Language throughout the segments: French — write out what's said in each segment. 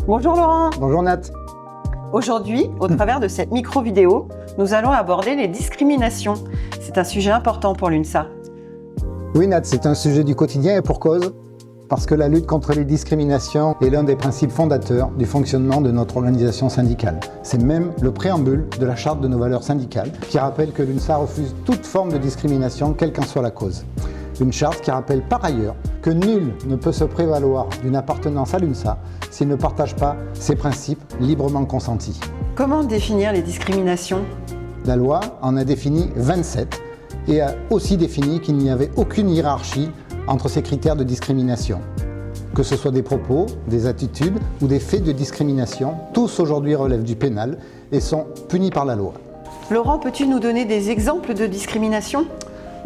Bonjour Laurent. Bonjour Nat. Aujourd'hui, au travers de cette micro-vidéo, nous allons aborder les discriminations. C'est un sujet important pour l'UNSA. Oui Nat, c'est un sujet du quotidien et pour cause. Parce que la lutte contre les discriminations est l'un des principes fondateurs du fonctionnement de notre organisation syndicale. C'est même le préambule de la charte de nos valeurs syndicales qui rappelle que l'UNSA refuse toute forme de discrimination, quelle qu'en soit la cause. Une charte qui rappelle par ailleurs que nul ne peut se prévaloir d'une appartenance à l'UNSA s'il ne partage pas ses principes librement consentis. Comment définir les discriminations ? La loi en a défini 27 et a aussi défini qu'il n'y avait aucune hiérarchie entre ces critères de discrimination. Que ce soit des propos, des attitudes ou des faits de discrimination, tous aujourd'hui relèvent du pénal et sont punis par la loi. Laurent, peux-tu nous donner des exemples de discrimination ?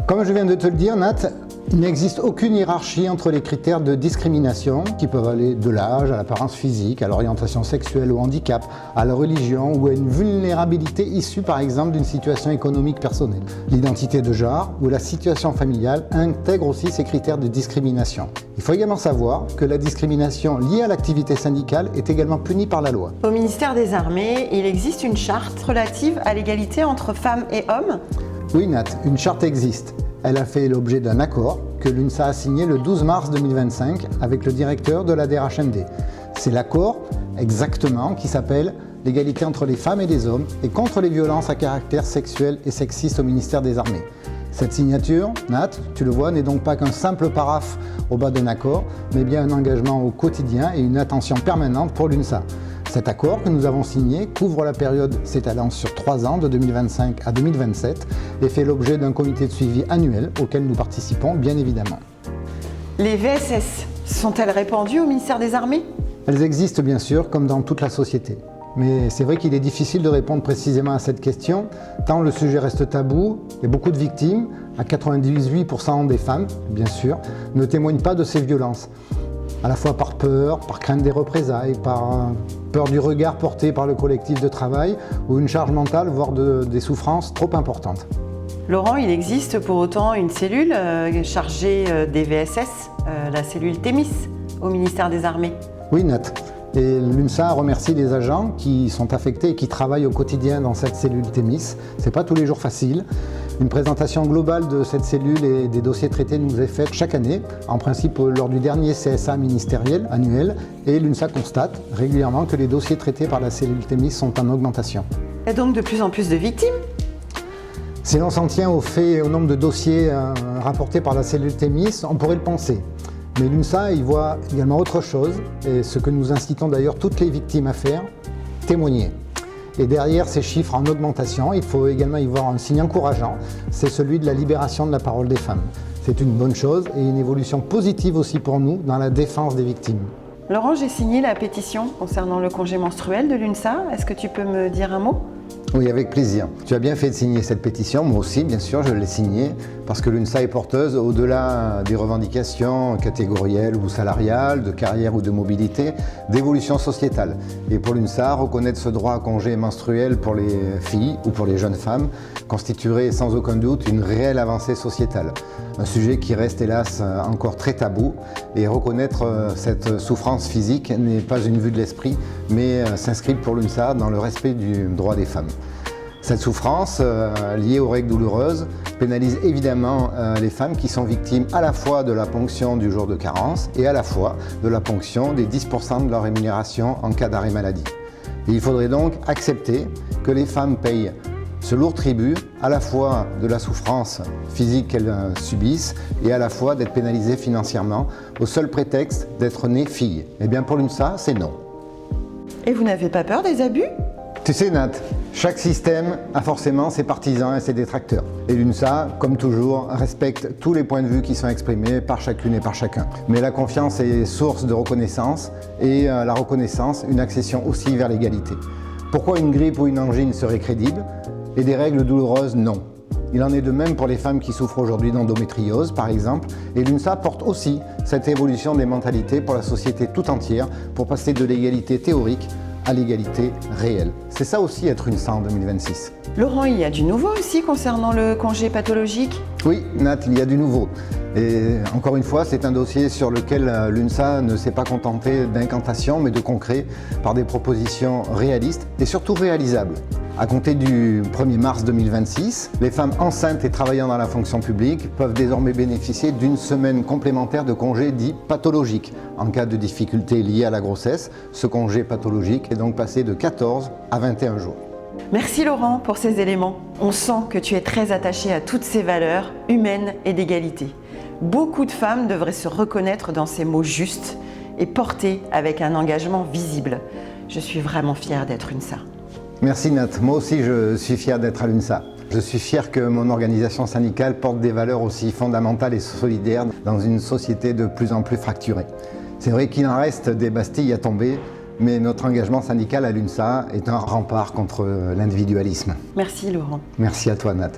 Comme je viens de te le dire, Nat, il n'existe aucune hiérarchie entre les critères de discrimination qui peuvent aller de l'âge à l'apparence physique, à l'orientation sexuelle, au handicap, à la religion ou à une vulnérabilité issue par exemple d'une situation économique personnelle. L'identité de genre ou la situation familiale intègrent aussi ces critères de discrimination. Il faut également savoir que la discrimination liée à l'activité syndicale est également punie par la loi. Au ministère des Armées, il existe une charte relative à l'égalité entre femmes et hommes ? Oui Nat, une charte existe. Elle a fait l'objet d'un accord que l'UNSA a signé le 12 mars 2025 avec le directeur de la DRHMD. C'est l'accord exactement qui s'appelle « L'égalité entre les femmes et les hommes et contre les violences à caractère sexuel et sexiste au ministère des Armées ». Cette signature, Nat, tu le vois, n'est donc pas qu'un simple paraphe au bas d'un accord, mais bien un engagement au quotidien et une attention permanente pour l'UNSA. Cet accord que nous avons signé couvre la période s'étalant sur 3 ans, de 2025 à 2027, et fait l'objet d'un comité de suivi annuel auquel nous participons bien évidemment. Les VSS sont-elles répandues au ministère des Armées ? Elles existent bien sûr, comme dans toute la société. Mais c'est vrai qu'il est difficile de répondre précisément à cette question, tant le sujet reste tabou et beaucoup de victimes, à 98% des femmes bien sûr, ne témoignent pas de ces violences. À la fois par peur, par crainte des représailles, par peur du regard porté par le collectif de travail ou une charge mentale, voire des souffrances trop importantes. Laurent, il existe pour autant une cellule chargée des VSS, la cellule Thémis, au ministère des Armées. Oui, Nat. Et l'UNSA remercie les agents qui sont affectés et qui travaillent au quotidien dans cette cellule Thémis. C'est pas tous les jours facile. Une présentation globale de cette cellule et des dossiers traités nous est faite chaque année, en principe lors du dernier CSA ministériel annuel, et l'UNSA constate régulièrement que les dossiers traités par la cellule Thémis sont en augmentation. Il y a donc de plus en plus de victimes ? Si l'on s'en tient aux faits et au nombre de dossiers rapportés par la cellule Thémis, on pourrait le penser. Mais l'UNSA y voit également autre chose, et ce que nous incitons d'ailleurs toutes les victimes à faire, témoigner. Et derrière ces chiffres en augmentation, il faut également y voir un signe encourageant, c'est celui de la libération de la parole des femmes. C'est une bonne chose et une évolution positive aussi pour nous dans la défense des victimes. Laurent, j'ai signé la pétition concernant le congé menstruel de l'UNSA. Est-ce que tu peux me dire un mot ? Oui, avec plaisir. Tu as bien fait de signer cette pétition, moi aussi bien sûr je l'ai signée, parce que l'UNSA est porteuse, au-delà des revendications catégorielles ou salariales, de carrière ou de mobilité, d'évolution sociétale. Et pour l'UNSA, reconnaître ce droit à congé menstruel pour les filles ou pour les jeunes femmes constituerait sans aucun doute une réelle avancée sociétale. Un sujet qui reste hélas encore très tabou, et reconnaître cette souffrance physique n'est pas une vue de l'esprit, mais s'inscrit pour l'UNSA dans le respect du droit des femmes. Cette souffrance liée aux règles douloureuses pénalise évidemment les femmes qui sont victimes à la fois de la ponction du jour de carence et à la fois de la ponction des 10% de leur rémunération en cas d'arrêt maladie. Et il faudrait donc accepter que les femmes payent ce lourd tribut à la fois de la souffrance physique qu'elles subissent et à la fois d'être pénalisées financièrement au seul prétexte d'être nées filles. Eh bien pour l'UNSA, c'est non. Et vous n'avez pas peur des abus ? Tu sais Nat, chaque système a forcément ses partisans et ses détracteurs. Et l'UNSA, comme toujours, respecte tous les points de vue qui sont exprimés par chacune et par chacun. Mais la confiance est source de reconnaissance et la reconnaissance, une accession aussi vers l'égalité. Pourquoi une grippe ou une angine serait crédible et des règles douloureuses non ? Il en est de même pour les femmes qui souffrent aujourd'hui d'endométriose, par exemple, et l'UNSA porte aussi cette évolution des mentalités pour la société tout entière, pour passer de l'égalité théorique à l'égalité réelle. C'est ça aussi être UNSA en 2026. Laurent, il y a du nouveau aussi concernant le congé pathologique? Oui, Nat, il y a du nouveau. Et encore une fois, c'est un dossier sur lequel l'UNSA ne s'est pas contentée d'incantations, mais de concret, par des propositions réalistes et surtout réalisables. À compter du 1er mars 2026, les femmes enceintes et travaillant dans la fonction publique peuvent désormais bénéficier d'une semaine complémentaire de congé dit pathologique. En cas de difficultés liées à la grossesse, ce congé pathologique est donc passé de 14 à 21 jours. Merci Laurent pour ces éléments. On sent que tu es très attaché à toutes ces valeurs humaines et d'égalité. Beaucoup de femmes devraient se reconnaître dans ces mots justes et portés avec un engagement visible. Je suis vraiment fière d'être UNSA. Merci Nat, moi aussi je suis fier d'être à l'UNSA. Je suis fier que mon organisation syndicale porte des valeurs aussi fondamentales et solidaires dans une société de plus en plus fracturée. C'est vrai qu'il en reste des bastilles à tomber, mais notre engagement syndical à l'UNSA est un rempart contre l'individualisme. Merci Laurent. Merci à toi Nat.